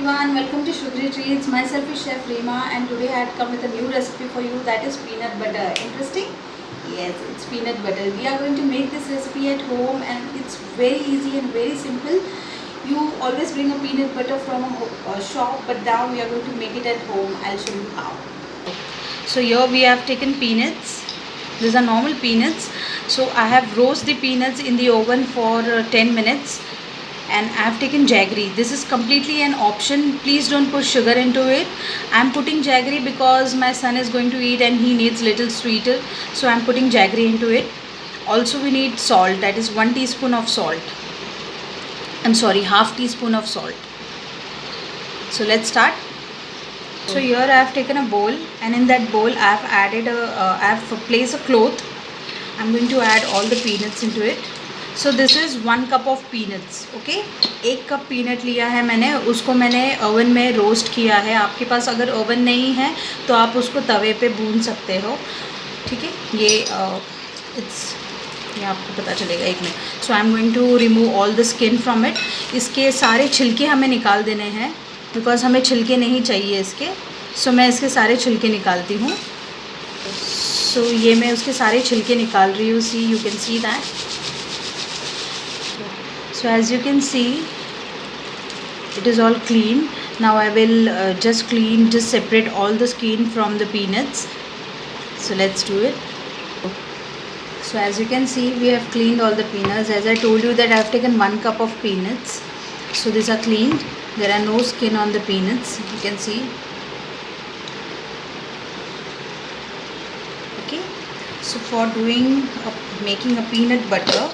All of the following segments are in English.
everyone, welcome to Sugary Treats. Myself is Chef Reema and today I had come with a new recipe for you, that is peanut butter. Interesting? Yes, it's peanut butter. We are going to make this recipe at home and it's very easy and very simple. You always bring a peanut butter from a shop, but now we are going to make it at home. I'll show you how. So here we have taken peanuts. These are normal peanuts. So I have roasted the peanuts in the oven for 10 minutes. And I have taken jaggery. This is completely an option. Please don't put sugar into it. I am putting jaggery because my son is going to eat and he needs little sweeter. So I am putting jaggery into it. Also we need salt, that is 1 teaspoon of salt. I'm sorry, half teaspoon of salt. So let's start. So here I have taken a bowl and in that bowl I have added I have placed a cloth. I'm going to add all the peanuts into it. So this is 1 cup of peanuts. Okay, 1 cup peanut लिया है मैंने, उसको मैंने oven में roast किया है. आपके पास अगर ओवन नहीं है तो आप उसको तवे पे भून सकते हो. ठीक है, ये आपको पता चलेगा 1 minute. So I am going to remove all the skin from it. इसके सारे छिलके हमें निकाल देने हैं बिकॉज हमें छिलके नहीं चाहिए इसके. सो मैं इसके सारे छिलके निकालती हूँ. सो ये मैं उसके सारे छिलके निकाल रही हूँ. See you can see that. So as you can see, it is all clean. Now I will just separate all the skin from the peanuts. So let's do it. So as you can see, we have cleaned all the peanuts. As I told you that I have taken 1 cup of peanuts. So these are cleaned. There are no skin on the peanuts. You can see. Okay. So for making a peanut butter,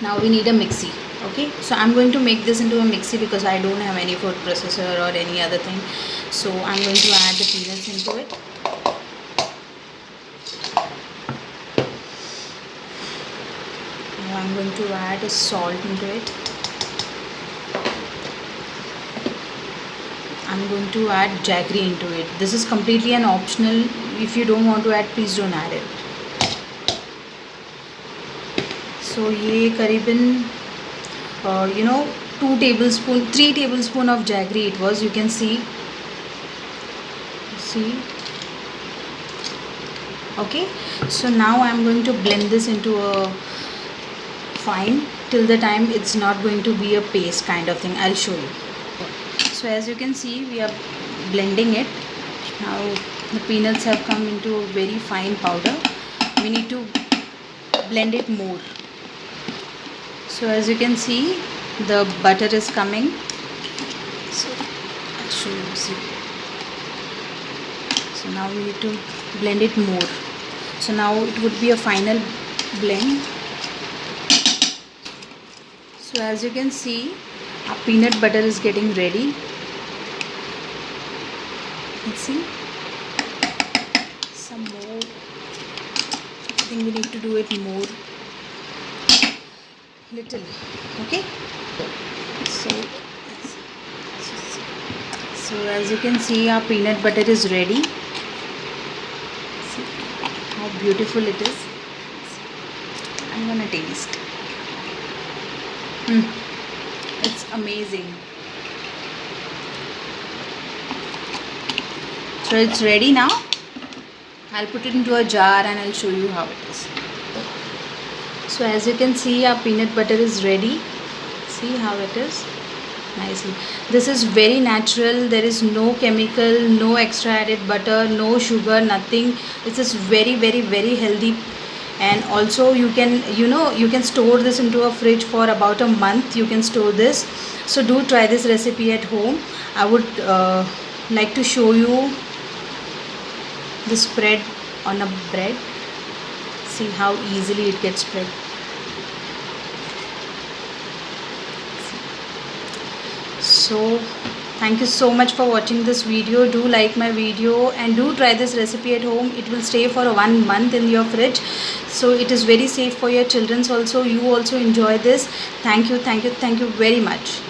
now we need a mixie. Okay, so I'm going to make this into a mixie because I don't have any food processor or any other thing. So I'm going to add the peanuts into it. Now I'm going to add salt into it. I'm going to add jaggery into it. This is completely an optional. If you don't want to add, please don't add it. So ये करीबन 3 tablespoon of jaggery it was. You can see. Okay, so now I am going to blend this into a fine till the time it's not going to be a paste kind of thing. I'll show you. So as you can see, we are blending it. Now the peanuts have come into a very fine powder. We need to blend it more. So as you can see, the butter is coming. So I'll show you. See. So now we need to blend it more. So now it would be a final blend. So as you can see, our peanut butter is getting ready. Let's see. Some more. I think we need to do it more. Little. Okay, so as you can see, our peanut butter is ready. See how beautiful it is. I'm gonna taste. It's amazing. So it's ready now. I'll put it into a jar and I'll show you how it is. So as you can see, our peanut butter is ready. See how it is nicely. This is very natural. There is no chemical, no extra added butter, no sugar, nothing. This is very, very, very healthy. And also you can store this into a fridge for about a month. You can store this. So do try this recipe at home. I would like to show you the spread on a bread. See how easily it gets spread. So thank you so much for watching this video. Do like my video and do try this recipe at home. It will stay for 1 month in your fridge. So it is very safe for your children also. You also enjoy this. Thank you very much.